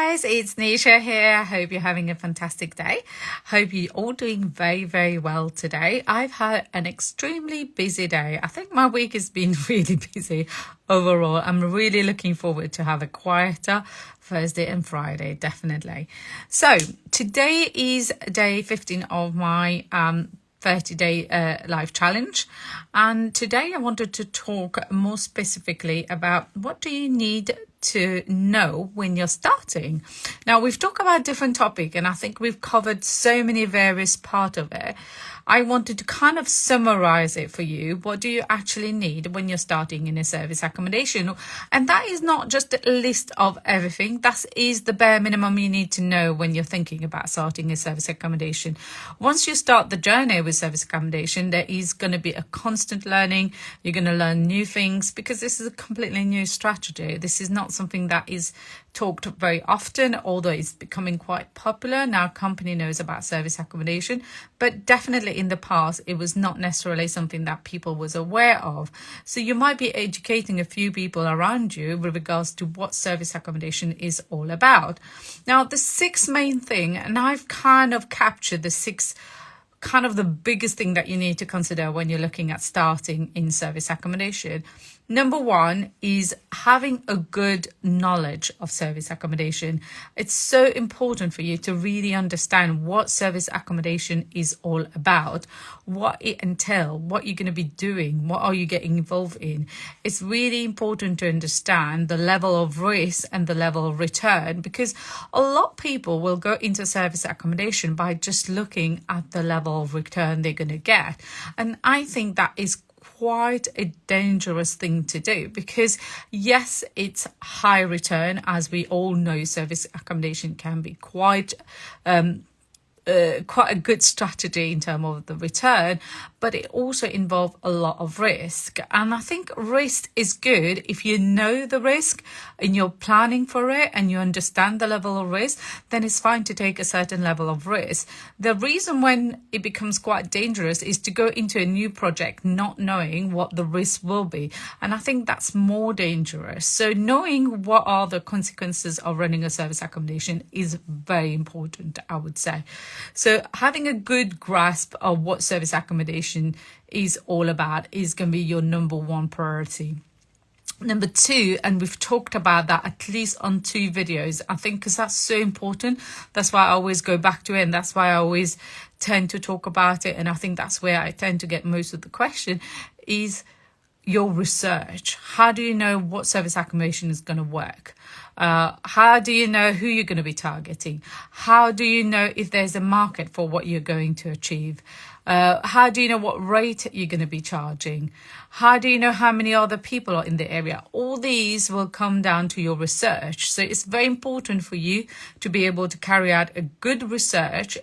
guys, it's Neesha here. I hope you're having a fantastic day. Hope you're all doing very, very well today. I've had an extremely busy day. I think my week has been really busy overall. I'm really looking forward to have a quieter Thursday and Friday, definitely. So today is day 15 of my 30-day life challenge, and today I wanted to talk more specifically about what do you need to know when you're starting. Now, we've talked about different topic and I think we've covered so many various part of it. I wanted to kind of summarize it for you. What do you actually need when you're starting in a service accommodation? And that is not just a list of everything. That is the bare minimum you need to know when you're thinking about starting a service accommodation. Once you start the journey with service accommodation, there is going to be a constant learning. You're going to learn new things because this is a completely new strategy. This is not something that is talked very often, although it's becoming quite popular. Now company knows about service accommodation, but definitely in the past, it was not necessarily something that people was aware of. So you might be educating a few people around you with regards to what service accommodation is all about. Now, the six main thing, and I've kind of captured the six kind of the biggest thing that you need to consider when you're looking at starting in service accommodation. Number one is having a good knowledge of service accommodation. It's so important for you to really understand what service accommodation is all about, what it entails, what you're going to be doing, what are you getting involved in. It's really important to understand the level of risk and the level of return, because a lot of people will go into service accommodation by just looking at the level of return they're going to get. And I think that is quite a dangerous thing to do, because yes, it's high return. As we all know, service accommodation can be quite a good strategy in terms of the return, but it also involves a lot of risk. And I think risk is good if you know the risk and you're planning for it and you understand the level of risk, then it's fine to take a certain level of risk. The reason when it becomes quite dangerous is to go into a new project not knowing what the risk will be. And I think that's more dangerous. So knowing what are the consequences of running a service accommodation is very important, I would say. So having a good grasp of what service accommodation is all about is going to be your number one priority. Number two, and we've talked about that at least on 2 videos, I think, because that's so important. That's why I always go back to it, and that's why I always tend to talk about it. And I think that's where I tend to get most of the question is your research. How do you know what service accommodation is going to work? How do you know who you're going to be targeting? How do you know if there's a market for what you're going to achieve? How do you know what rate you're going to be charging? How do you know how many other people are in the area? All these will come down to your research. So it's very important for you to be able to carry out a good research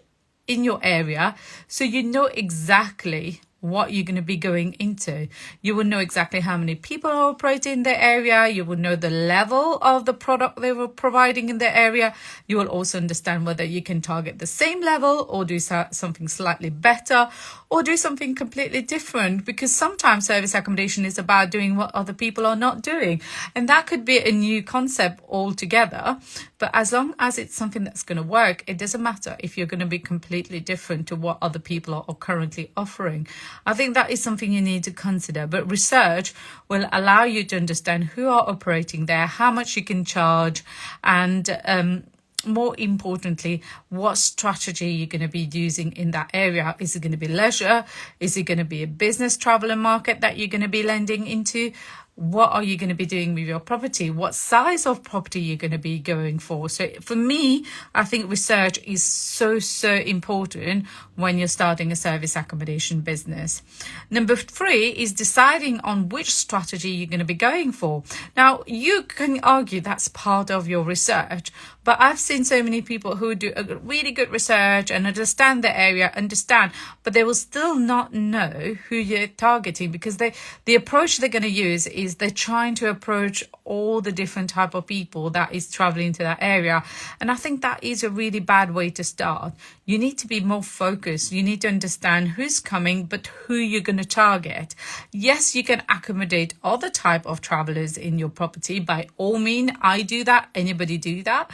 in your area so you know exactly what you're going to be going into. You will know exactly how many people are operating in the area. You will know the level of the product they were providing in the area. You will also understand whether you can target the same level or do something slightly better or do something completely different, because sometimes service accommodation is about doing what other people are not doing. And that could be a new concept altogether. But as long as it's something that's going to work, it doesn't matter if you're going to be completely different to what other people are currently offering. I think that is something you need to consider. But research will allow you to understand who are operating there, how much you can charge, and more importantly, what strategy you're going to be using in that area. Is it going to be leisure? Is it going to be a business traveler market that you're going to be lending into? What are you going to be doing with your property? What size of property you're going to be going for? So for me, I think research is so important when you're starting a service accommodation business. Number 3 is deciding on which strategy you're going to be going for. Now, you can argue that's part of your research, but I've seen so many people who do a really good research and understand the area, but they will still not know who you're targeting, because the approach they're going to use is they're trying to approach all the different type of people that is traveling to that area. And I think that is a really bad way to start. You need to be more focused. You need to understand who's coming, but who you're going to target. Yes, you can accommodate other type of travelers in your property. By all means, I do that. Anybody do that.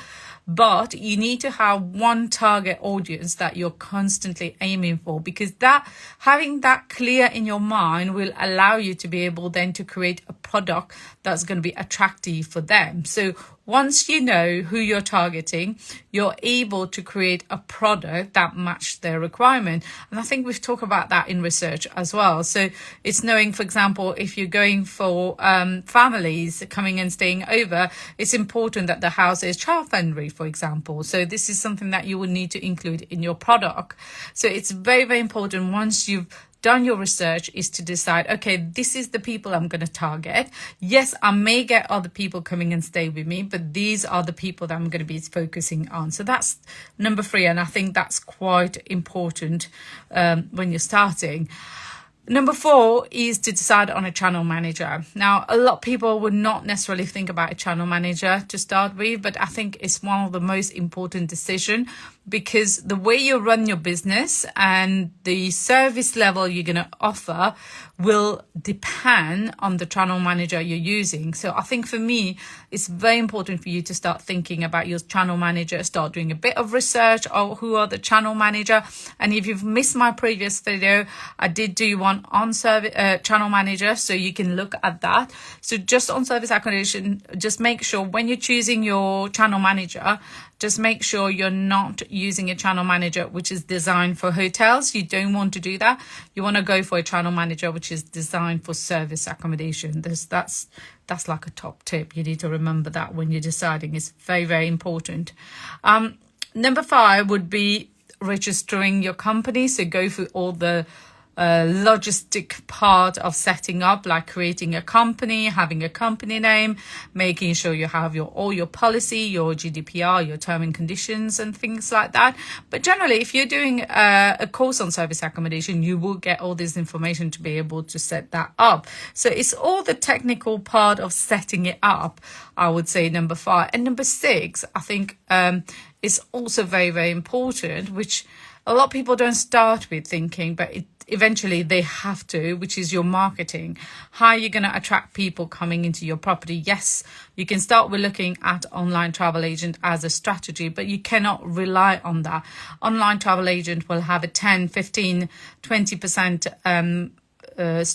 but you need to have one target audience that you're constantly aiming for, because that having that clear in your mind will allow you to be able then to create a product that's going to be attractive for them. So once you know who you're targeting, you're able to create a product that matches their requirement. And I think we've talked about that in research as well. So it's knowing, for example, if you're going for families coming and staying over, it's important that the house is child friendly, for example. So this is something that you will need to include in your product. So it's very, very important once you've done your research is to decide, okay, this is the people I'm going to target. Yes, I may get other people coming and stay with me, but these are the people that I'm going to be focusing on. So that's number 3. And I think that's quite important when you're starting. Number 4 is to decide on a channel manager. Now, a lot of people would not necessarily think about a channel manager to start with, but I think it's one of the most important decisions, because the way you run your business and the service level you're going to offer will depend on the channel manager you're using. So I think for me, it's very important for you to start thinking about your channel manager, start doing a bit of research on who are the channel manager. And if you've missed my previous video, I did do one on service channel manager, so you can look at that. So just on service accommodation, just make sure when you're choosing your channel manager, just make sure you're not using a channel manager which is designed for hotels. You don't want to do that. You want to go for a channel manager which is designed for service accommodation. That's like a top tip. You need to remember that when you're deciding. It's very, very important. Number 5 would be registering your company. So go through all the logistic part of setting up, like creating a company, having a company name, making sure you have all your policy, your GDPR, your term and conditions and things like that. But generally, if you're doing a course on service accommodation, you will get all this information to be able to set that up. So it's all the technical part of setting it up, I would say, number 5. And number 6, I think is also very, very important, which a lot of people don't start with thinking, but eventually they have to, which is your marketing. How are you going to attract people coming into your property? Yes, you can start with looking at online travel agent as a strategy, but you cannot rely on that. Online travel agent will have a 10, 15, 20%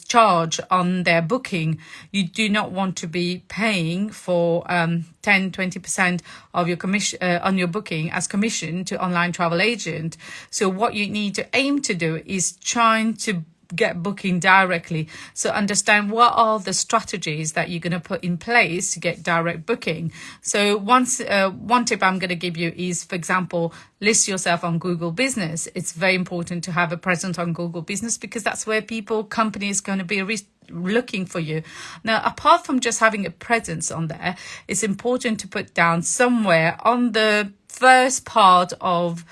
charge on their booking. You do not want to be paying for 10-20% of your commission on your booking as commission to online travel agent. So what you need to aim to do is trying to get booking directly. So understand what are the strategies that you're going to put in place to get direct booking. So one tip I'm going to give you is, for example, list yourself on Google Business. It's very important to have a presence on Google Business, because that's where companies going to be looking for you. Now, apart from just having a presence on there, it's important to put down somewhere on the first part of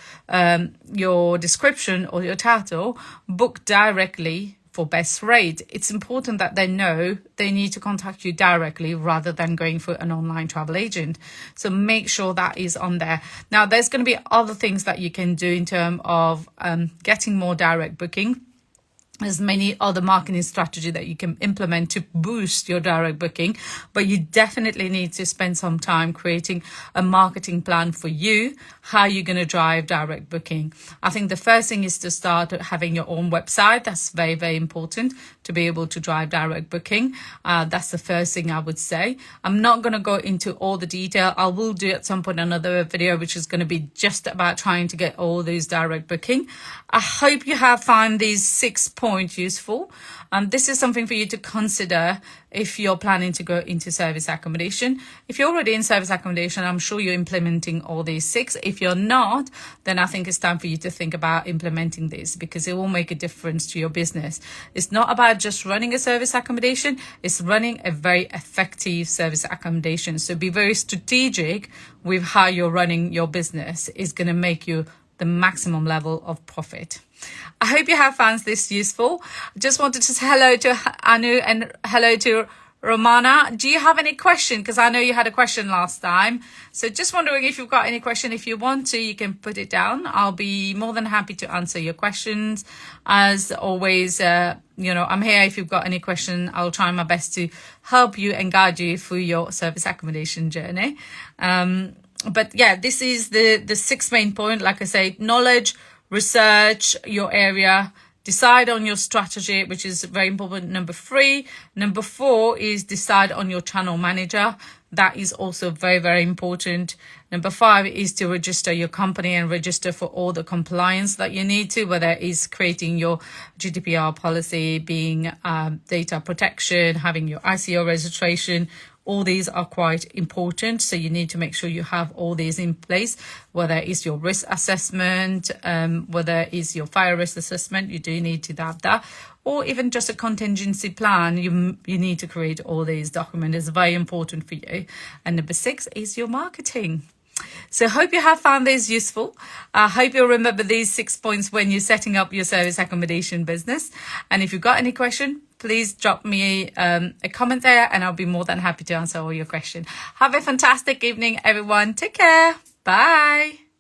your description or your title, book directly for best rate. It's important that they know they need to contact you directly rather than going for an online travel agent. So make sure that is on there. Now, there's going to be other things that you can do in terms of getting more direct booking. There's many other marketing strategy that you can implement to boost your direct booking, but you definitely need to spend some time creating a marketing plan for you, how you're going to drive direct booking. I think the first thing is to start having your own website. That's very, very important to be able to drive direct booking. That's the first thing I would say. I'm not going to go into all the detail. I will do at some point another video, which is going to be just about trying to get all those direct booking. I hope you have found these 6 points useful. This is something for you to consider if you're planning to go into service accommodation. If you're already in service accommodation, I'm sure you're implementing all these 6. If you're not, then I think it's time for you to think about implementing this, because it will make a difference to your business. It's not about just running a service accommodation, it's running a very effective service accommodation. So be very strategic with how you're running your business. Is going to make you the maximum level of profit. I hope you have found this useful. I just wanted to say hello to Anu and hello to Romana. Do you have any question? Because I know you had a question last time. So just wondering if you've got any question. If you want to, you can put it down. I'll be more than happy to answer your questions. As always, I'm here if you've got any question. I'll try my best to help you and guide you through your service accommodation journey. But yeah, this is the six main point. Like I say, knowledge, research your area, decide on your strategy, which is very important. Number 3. Number 4 is decide on your channel manager. That is also very, very important. Number 5 is to register your company and register for all the compliance that you need to, whether it's creating your GDPR policy, being data protection, having your ICO registration. All these are quite important. So you need to make sure you have all these in place, whether it's your risk assessment, whether it's your fire risk assessment, you do need to have that, or even just a contingency plan. You need to create all these documents. It's very important for you. And number 6 is your marketing. So hope you have found this useful. I hope you'll remember these 6 points when you're setting up your service accommodation business. And if you've got any question, please drop me a comment there and I'll be more than happy to answer all your questions. Have a fantastic evening, everyone. Take care. Bye.